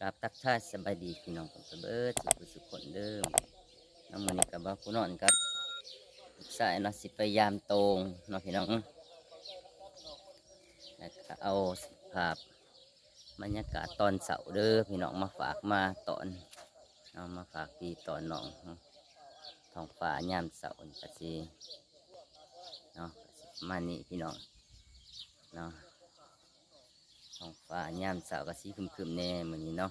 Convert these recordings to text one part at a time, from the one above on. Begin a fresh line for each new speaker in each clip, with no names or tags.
กับทักทายสบายดีพี่น้องผมเบิดสุขคนเดิมน้องมันนี่กับว่าผู้นอนครับสายนาสิพยายามตรงน้องพี่น้องแล้วก็เอาภาพบรรยากาศตอนเสาร์เด้อพี่น้องมาฝากมาตอนเอามาฝากพี่ตอนน้องท้องฟ้ายามเสาร์กะสิเนาะมานี่พี่น้องเนาะท้องฟ้ายามเสาร์กะสิครึมๆแน่เหมือนนี้เนาะ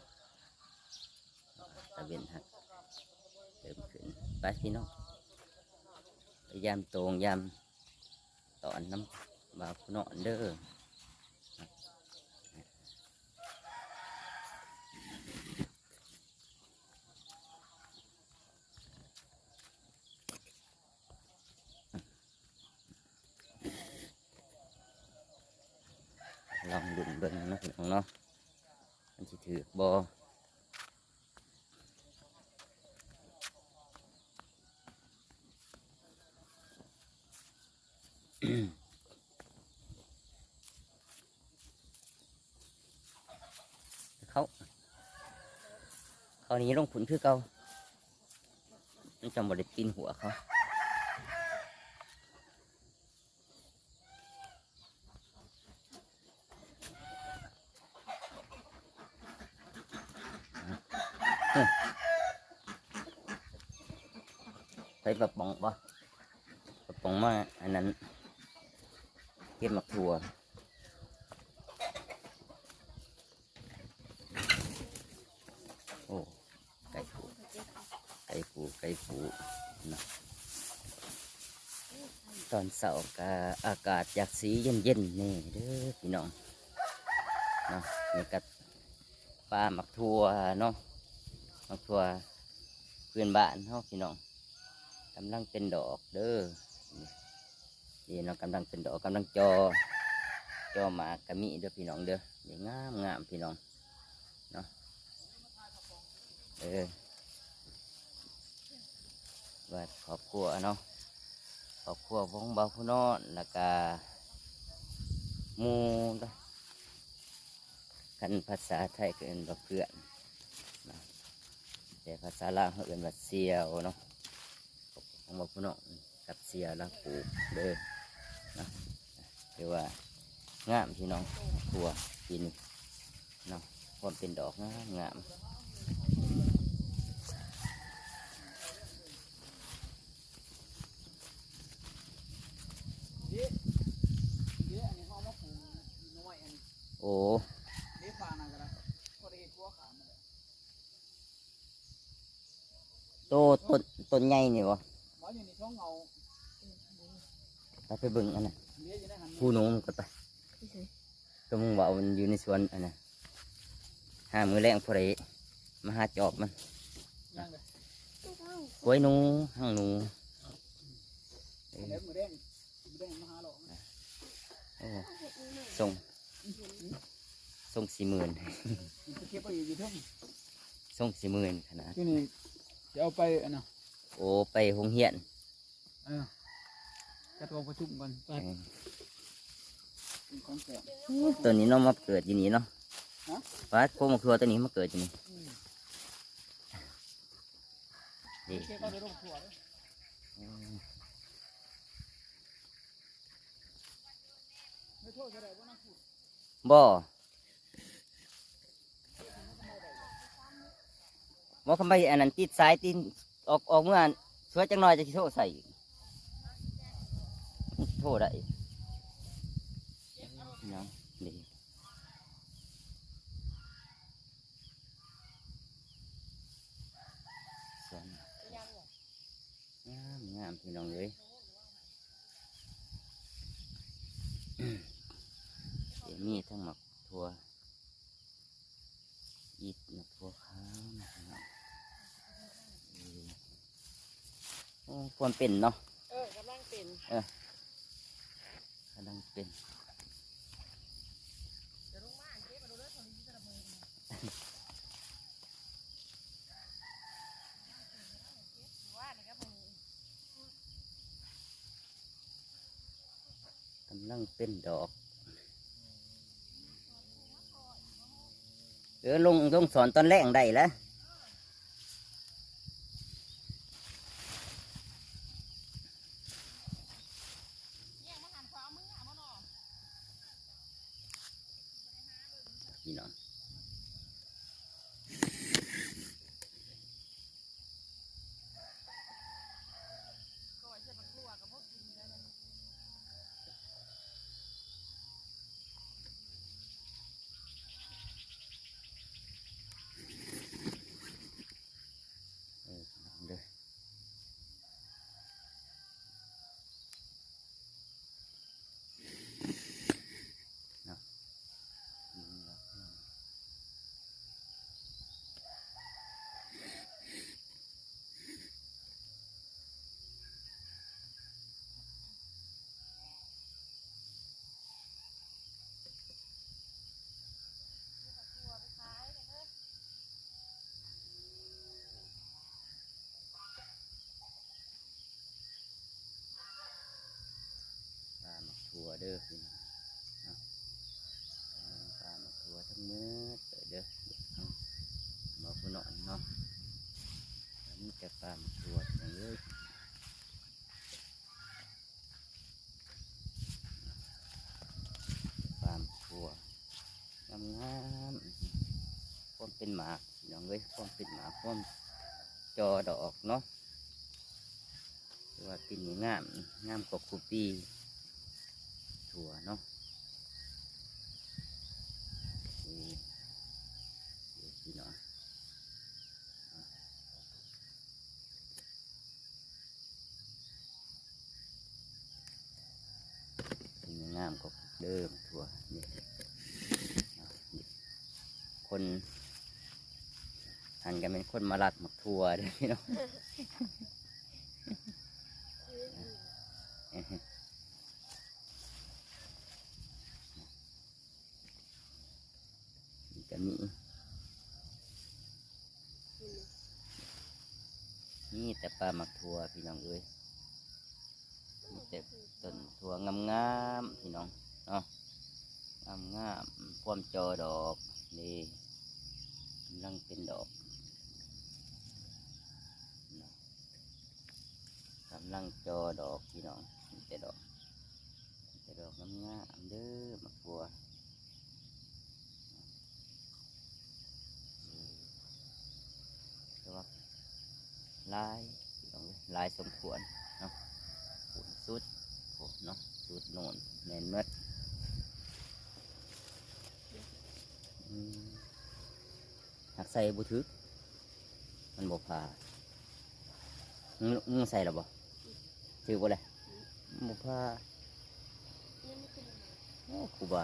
ตะเวนหักเริ่มขึ้นไปพี่น้องยามตรงยามตอนน้ำบ่าวผู้นอนเด้อลองดุนเบิ่งนะพี่น้องเนาะมันสิถือบอเขานี้ลงผุนคือเก่ามันจำบไดปีนหัวเขาไปปะปองบ่ปะปองมาอันนั้นเก็บหมักถั่วโอ้ไก่ผูไก่ผูไก่ผูนะตอนเสาร์ก็อากาศอยากสีเย็นๆนี่เด้อพี่น้องเนาะนี่ก็ปลาหมักถั่วเนาะหมักถั่วเพื่อนบ้านเฮาพี่น้องกำลังเป็นดอกเด้อนี่เนาะกำลังเป็นดอกกำลังจอหมากกะมีเด้อพี่น้องเด้อนี่งามพี่น้องเนาะว่าครอบครัวเนาะครอบครัววงเบาผู้นอนแล้วก็หมู่กันภาษาไทยก็เอิ้นว่าเพื่อนนะแต่ภาษาลาวเขาเอิ้นว่าเสี่ยวเนาะของเบาผู้นอนกับเสี่ยวแล้วปลูกเด้อนะคือว่างามพี่น้องครัวกินเนาะความเป็นดอกงามโอ้โตต้นใหญ่นี่บ่ไปเบิ่งอันน่ะผู้หนูมันก็ไปก็มึงว่ามันอยู่ในสวนอันน่ะหามือแรงพอดีมาหาจอบมันกล้วยหนูห้างหนูส่ง40,000ส่ง40,000ขนาด
จะเอาไปอันน่ะ
โอ้ไปโรงเรียน
จัดกองประชุมกันไป
ตัวนี้เนาะมาเกิดอยู่นี่เนาะว่าพวกมะเขือตัวนี้มาเกิดอยู่นี่บ่บ่คำไปอันนั้นติดสายติดออกเมื่อสวยจังหน่อยจะโทษใส่โทษได้เนาะดีสวยงามพี่น้องเลยเดี๋ยวมีทั้งหมักถั่วอีกหมักถั่วขาวนะครับควรเป็นเนาะ
กำลังเป็น
กำลังเป็นกำลังเป็นดอก ลงสอนตอนแรกได้แล้วพี่น้องเด้อเนาะปลาหมักถั่วเด้อพี่น้องเนาะปลาหมักถั่วทั้งมือเด้อเอาบอกพี่น้องเนาะอันนี้จะปลาหมักถั่วอย่างเอ้ยปลาหมักถั่วงามๆพร้อมเป็นหมากพี่น้องเอ้ยพร้อมเป็นหมากพร้อมจอดอกเนาะว่าปีนี้งามกว่าคูปีถั่วเนาะนี่พี่น้องปีนี้งามกว่าเดิมถั่วนี่นี่คนหันกันเป็นคนมาลักหมักถั่วเด้อพี่น้อง จะมีแต่ปลาหมักถั่วพี่น้องเอ้ยมีแต่ต้นถั่วงามๆพี่น้องเนาะงามพร้อมจอดอกนี่กำลังเป็นดอกเนาะกำลังจอดอกพี่น้องมีแต่ดอกงามๆเด้อหมักถั่วแต่ว่าลายพี่น้องเอ้ยลายสมควรเนาะปุ่นสุดโอ้เนาะสุดโน่นแน่นเมดหักใส่บุทึกมันบกผ่ามึงใส่หรอบ่ถือบ่เลยบกผ่าโอ้ครูบา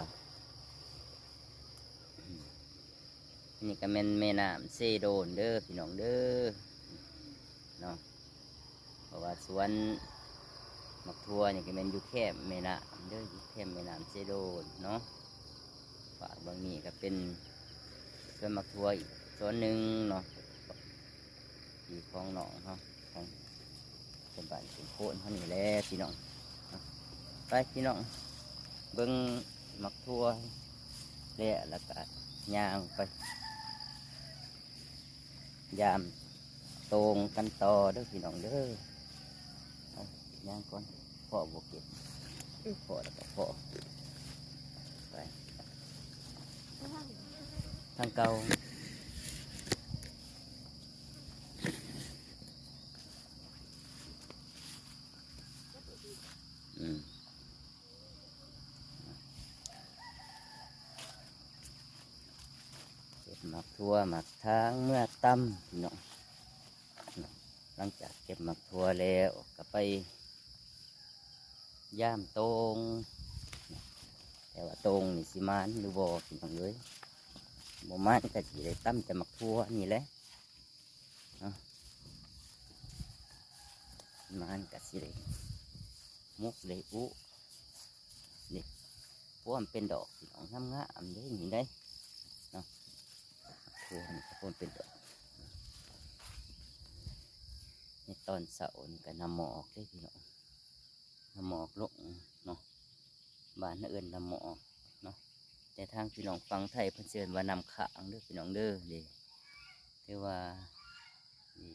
นี่ก็แม่น้ำเซโดนเด้อพี่น้องเด้อเนาะเพราะว่าสวนมักทั่วนี่ก็แม่นอยู่แคบแม่น้ำเด้ออยู่แคบแม่น้ำเซโดนเนาะฝากบางนี่ก็เป็นสวนมักทั่วอีกสวนหนึ่งเนาะที่ของหนองเนาะของเป็นบ้านเป็นโคนเท่านี้แหละพี่น้องเนาะไปพี่น้องเบิ่งมักทั่วแล้วก็ย่างไปยามตรงกันต่อเด้อพี่น้องเด้อย่างก่อนพ่อบวกเก็บพ่อแล้วก็พ่อไปทางเก่าเก็บหมักทั่วหมักทางเมื่อตั้มพี่น้องหลังจากเก็บหมักทั่วแล้วก็ไปย่ามตรงแต่ว่าตรงนี่สิมานหรือบ่พี่น้องเลยบ่มานก็สิได้ตั้มจะหมักทั่วนี่แหละเนาะมานก็สิได้มุกเลยอุนี่พวกมันเป็นดอกพี่น้องงามๆเด้นี่ได้เนาะทั่วนี่พวกมันเป็นดอกในตอนเสาร์นี่ก็นำหมอกได้พี่น้องนำหมอกลงเนาะบ้านเอื่นนำหมอกเนาะ แต่ทางพี่น้องฟังไทยเพิ่นเชิญว่านำขางเด้อพี่น้องเด้อเด้แต่ว่านี่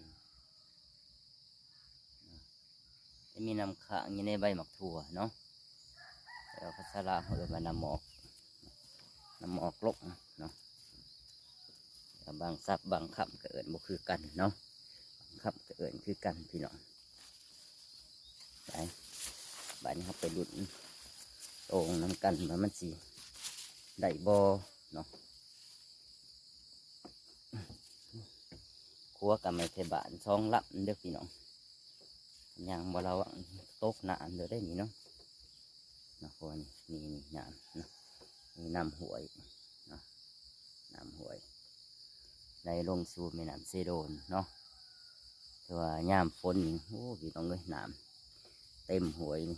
จะมีนำขางอยู่ในใบหมักถั่วเนาะแต่ว่าภาษาลาวเขาเรียกว่านำหมอกนำหมอกลกเนาะแต่บางซับบางคำก็เอิญบ่คือกันเนาะบางคำก็เอิญคือกันพี่น้องไปบ้านนี้เขาไปดุนโอ่งน้ำกันว่ามันสิได้บ่เนาะครัวกับไม่เทบานช่องลับเด้อพี่น้องยังบ่ระวังตกน้ำเด้อได้นี่เนาะนะพวกนี้นี่น้ำนะนี่น้ำห้วยเนาะน้ำห้วยในลงสู่แม่น้ำเซโดนเนาะแต่ว่ายามฝนนี่โอ้พี่น้องเลยน้ำเต็มห้วยนี่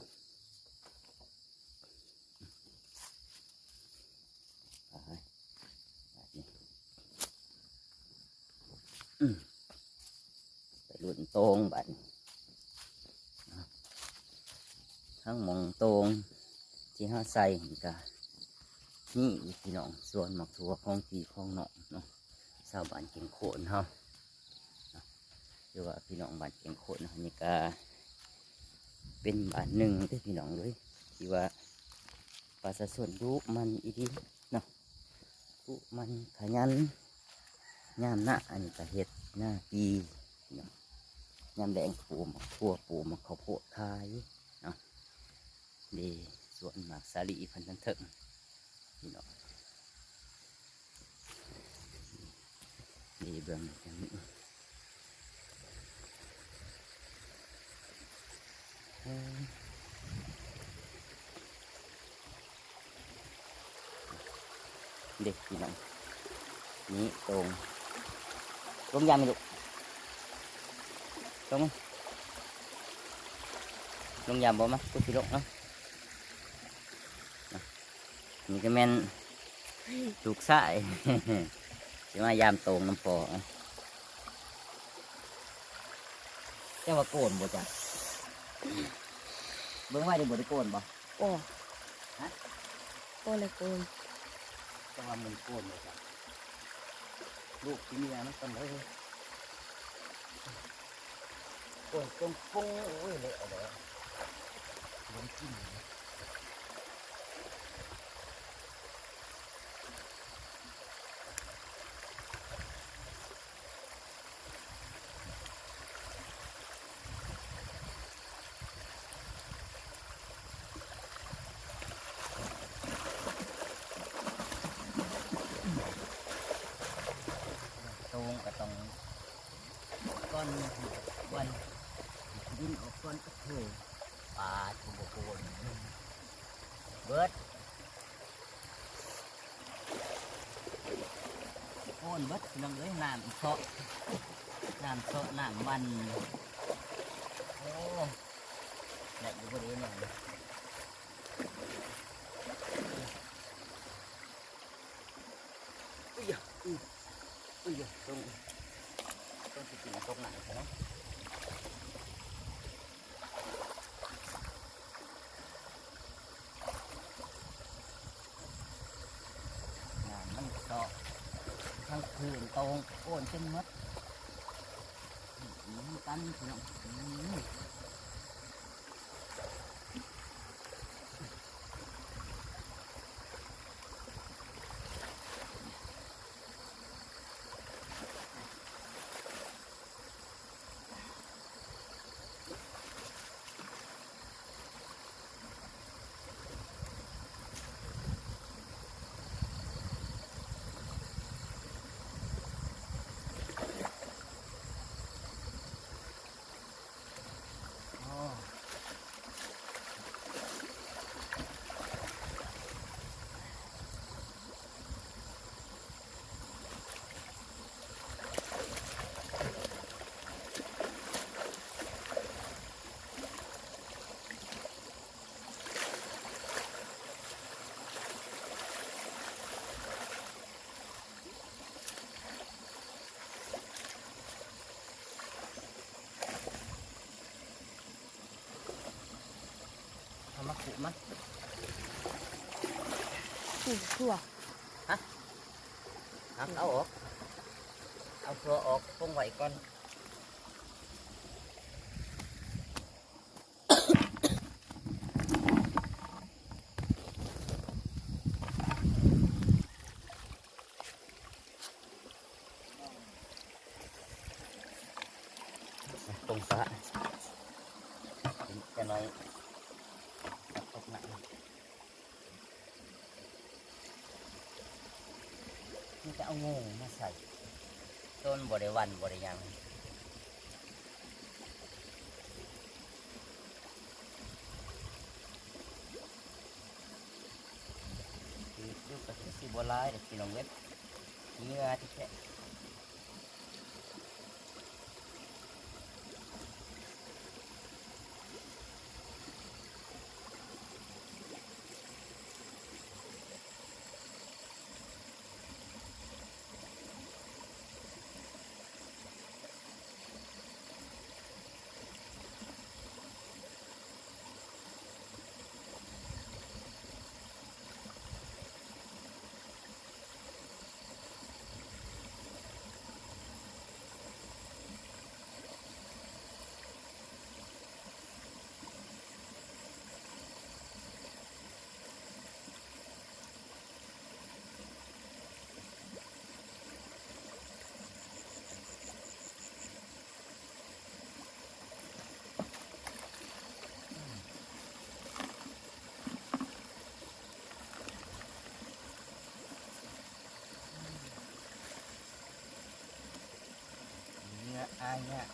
ไปแบบนี้ไปลุ่นโตงบัดนี้ทั้งหมองโตงที่ห้าใส่ก็นี่พี่น้องส่วนหมักถั่วของพี่ของน้องเนาะชาวบ้านเก่งโขนเฮาหรือว่าพี่น้องบ้านเก่งโขนเฮานี่ก็เป็นบ้านหนึ่งที่พี่น้องเลยที่ว่าประชาชนดูมันอีดีเนาะดูมันขยันยามหน้าอันนี้ก็เฮ็ดหน้าปีเนาะยามแดงปลูกหมักถั่วปลูกหมักข้าวโพดขายเนาะดีส่วนหมากสาลีพันธุ์เถิงพี่น้องดีเบื้องอย่างนี้เด็กพี่น้องนี่ตรงลงยามไม่ลูกลงมั้ยลงยามบ่มั้ยตุ๊กพี่ลูกเนาะนี่ก็แม่นลูกสาย จะมายามตรงน้ำพอเจ้าว่าโกนบ่จ้ะเบิ่งไว้ได้บ่ได้โกนบ่
โอ้โอ้เลยกู
เจ้าว่ามันโกนบ่จ้ะลูกที่เมียมันต้นเลยโกนตรงปุ้งโอ้ยเลยเอาเลยลงจิ้มตรงก็ต้องก้อนวันดินออกก้อนก็เถอะปลาถูกโกนเบิดโกนเบิดน้องเอ้ยน้ำเซาะน้ำมันโอ้ได้อยู่บ่ได้หน่อยอุ้ยอุ้ยต้องสิกินตกหนังใช่ไหมน้ำมันเซาะทั้งคืนตรงโอนจนมัดกันพี่น้องทำมาขุดมั้ย
ถูกทั่ว
หักเอาออกเอาตัวออกคงไว้ก่อนตรงสะจะน้อยตกหนักนี่จะเอางูมาใส่ต้นบริวันบริยังคือดูกระสีสีบัวลายเด็กพี่น้องเว็บเนื้อที่แท้อายเนี่ย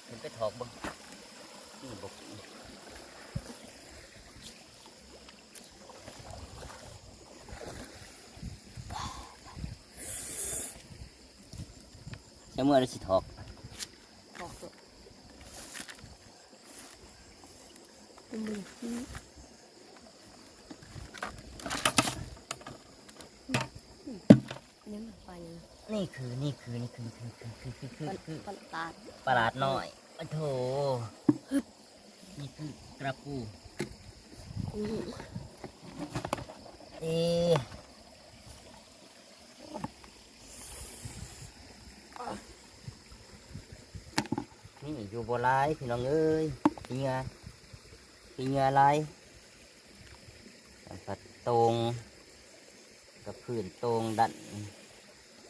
เห็นไปถอกบึงนี่บกจะเมื่อไรสิถอก
ออกตัวเป็นมือที่นี่มันไป
นี่คือ
ปลาด
ปลาดน้อยโอ้โถนี่คือกระปูเอนี่อยู่บ่หลายพี่น้องเอ้ยปีเงาลายผัดตรงกับพื้นตรงดัน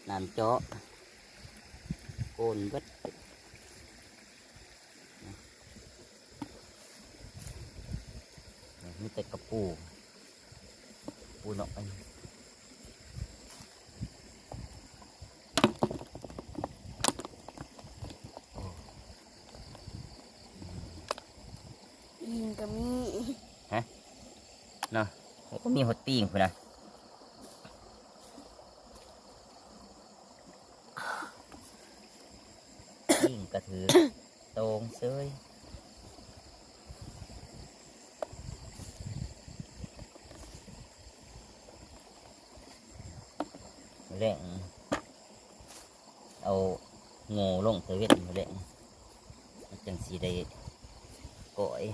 น้ำเจาะโกนเบิดมีแต่กระปูหน่อย
ยิงก็มี
เนาะก็มีหดตีงคุณนะตีงกระถือตรงเซยแรงเอางูลงเตเวทแรงจังสีได้ก่อย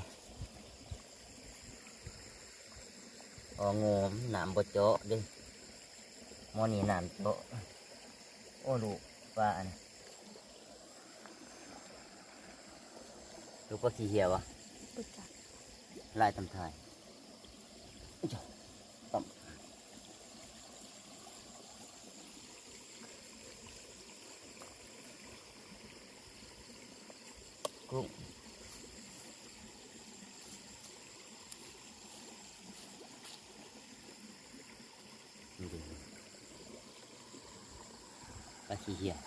พองูหนามบดเจาะดิมอนี่หนามเจาะโอ้ลูกปลาอันลูกก็ขี้เหี่ยวะ
ปุ๊บจัก
ลายตำทายต่ำกุ้งปลาขี้เหี่ยว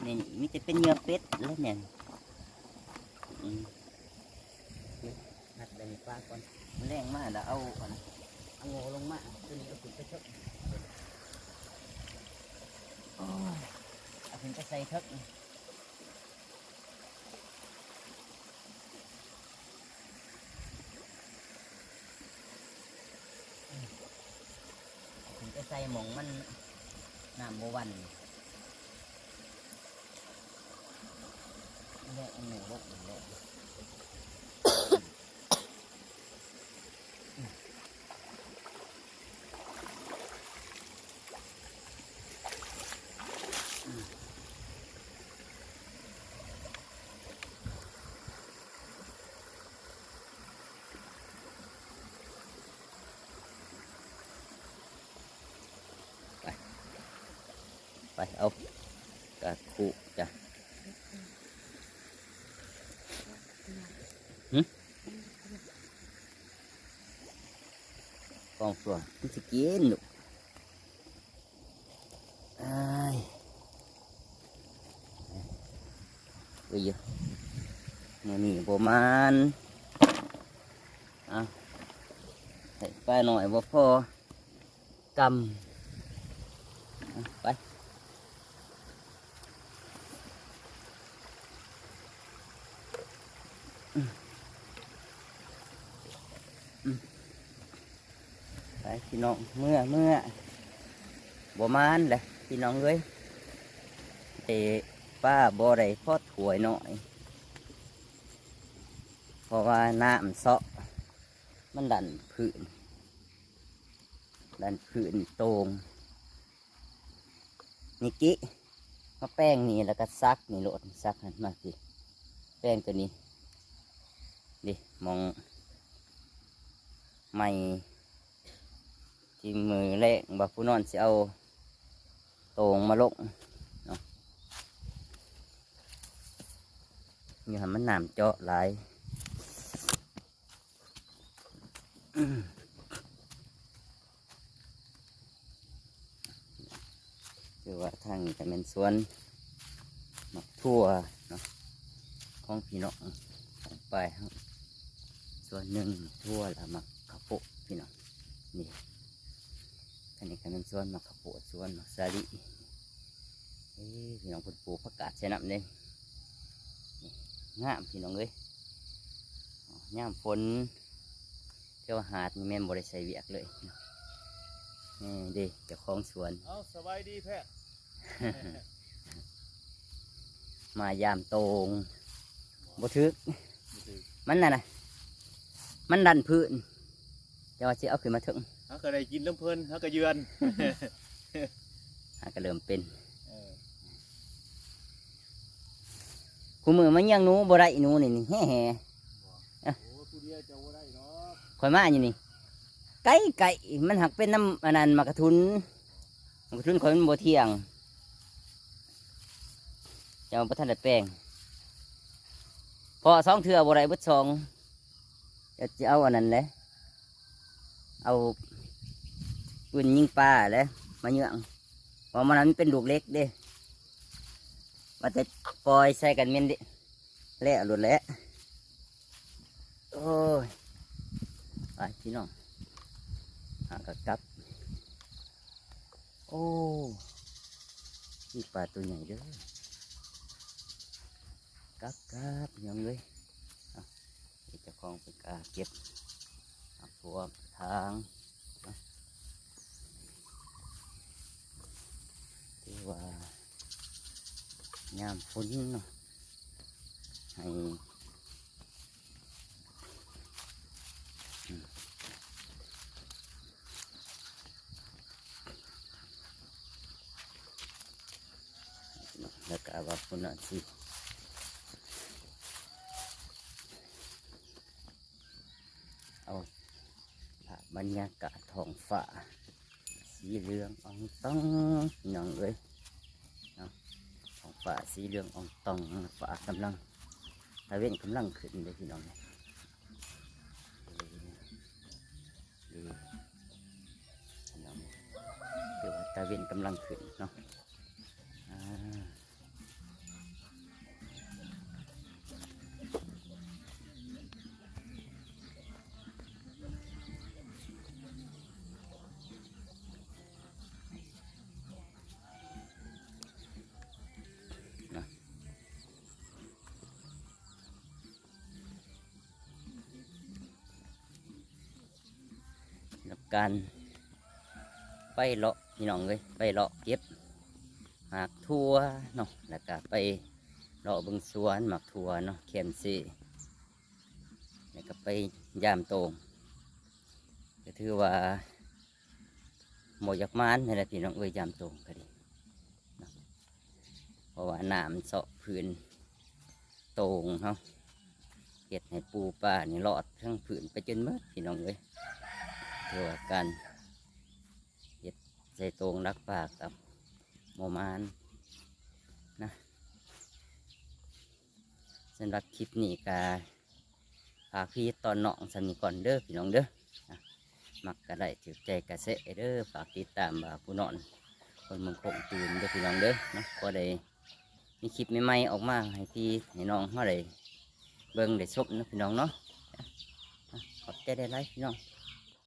นี่มิจะเป็นเนื้อเป็ดแล้วเนี่ยนัดเดินปลาก่อนแรงมากแล้วเอา เอางอลงมาตัวนี้เอาขึ้นไปเถอะโอ้ยเอาขึ้นไปใส่เถอะเอาขึ้นไปใส่หมองมันน้ำบวันแม่เอาหนูลงเลย ไปเอากระคุจ้ะกองตัวมันจะกินลูกอ้ายไปเยอะมันนี่ประมาณเอาใส่ไปหน่อยบ่พอกำเอาไปไปพี่น้องเมื่อบ่มานเลยพี่น้องเอ้ยป้าบ่ได้พอถวยหน่อย เพราะว่าน้ำเซาะมันดันพื้นตรงนี่กิมาแป้งนี่แล้วก็ซักนี่โหลดซักมาสิแป้งตัวนี้ดิมองไม่ที่มือแรกบักผู้นอนจะเอาตรงมาลงเนาะนี่ทำมันน้ำเจาะหลายคือว่าทางนี้จะเป็นสวนหมักทั่วเนาะของพี่น้องของไปส่วนหนึ่งทั่วแล้วหมักข้าวโพดพี่น้องนี่อันนี้ก็เป็นสวนหมักข้าวโพดสวนหมักสาลิพี่น้องปลูกผักกาดใช้น้ำเลยงามพี่น้องเลยย่ามฝนเที่ยวหาดนี่แม่นบริใส่เวียกเลยนี่เด็กเจ้าของสวน
เอาสบายดีแพทย์
มายามโตงบ่ทึกมันน่ะนะมันดันพื้นจะว่าสิเอาขึ้นมาถึง
เขาก็ได้กินน้ำเพลินเขาก็เยือน
ก็เริ่มเป็นคู่มือมันยังหนูบ่ได้หนูนี่แห่
โอ้ผู้เดียวจะว่าได้เนาะ
คอยมาอยู่นี่ไก่มันหักเป็นน้ำอันนั้นมากระทุนคอยมันบ่เที่ยงจะมาประทันได้แป้งพอสองเทื่อบ่ได้เบิดสองจะเอาอันนั้นเลยเอาปืนยิงปลาเลยมาเยื่องเพราะมันนั้นเป็นลูกเล็กเด้ว่าจะปล่อยใส่กันเม่นดิแล้วหลุดแล้วโอ้ยไปพี่น้องหากระกับโอ้นี่ปลาตัวใหญ่เด้อกับยังเลยเจ้าของไปกาเก็บพวกทางที่ว่ายามฝนเนาะให้แล้วก็ว่าฝนน่ะสิเอาบรรยากาศท้องฟ้าสีเหลืองอ่องต้องน้องเอ้ยท้องฟ้าสีเหลืองอ่องต้องฟ้ากำลังตะเวนกำลังขึ้นเลยพี่น้องเนี่ยคือว่าตะเวนกำลังขึ้นเนาะ การไปเลาะพี่น้องเลยไปเลาะเก็บหมากทั่วเนาะแล้วก็ไปเลาะเบึงสวนหมากทั่วเนาะเข็มซีแล้วก็ไปยามโตงก็ถือว่าหมอยากมานนี่แหละพี่น้องเอ้ยยามโตงก็ดีเนาะเพราะว่าน้ำเสาะพื้นโตงเนาะเห็ดให้ปูปลานี่รอดทั้งผืนไปจนหมดพี่น้องเลยถือว่าการเห็ดใส่โตงรักปลากับโมมานนะสำหรับคลิปนี้ก็ฝากพี่ตอนน้องสนิทก่อนเด้อพี่น้องเด้อนะมักก็ได้ถือใจกระเสะเด้อฝากติดตามบ่าวผู้นอนคนเมืองคงตื่นเด้อพี่น้องเด้อนะก็ได้มีคลิปใหม่ๆออกมาให้พี่ให้น้องเขาได้เบิ่งได้ชมนะพี่น้องเนาะขอบใจได้หลายพี่น้อง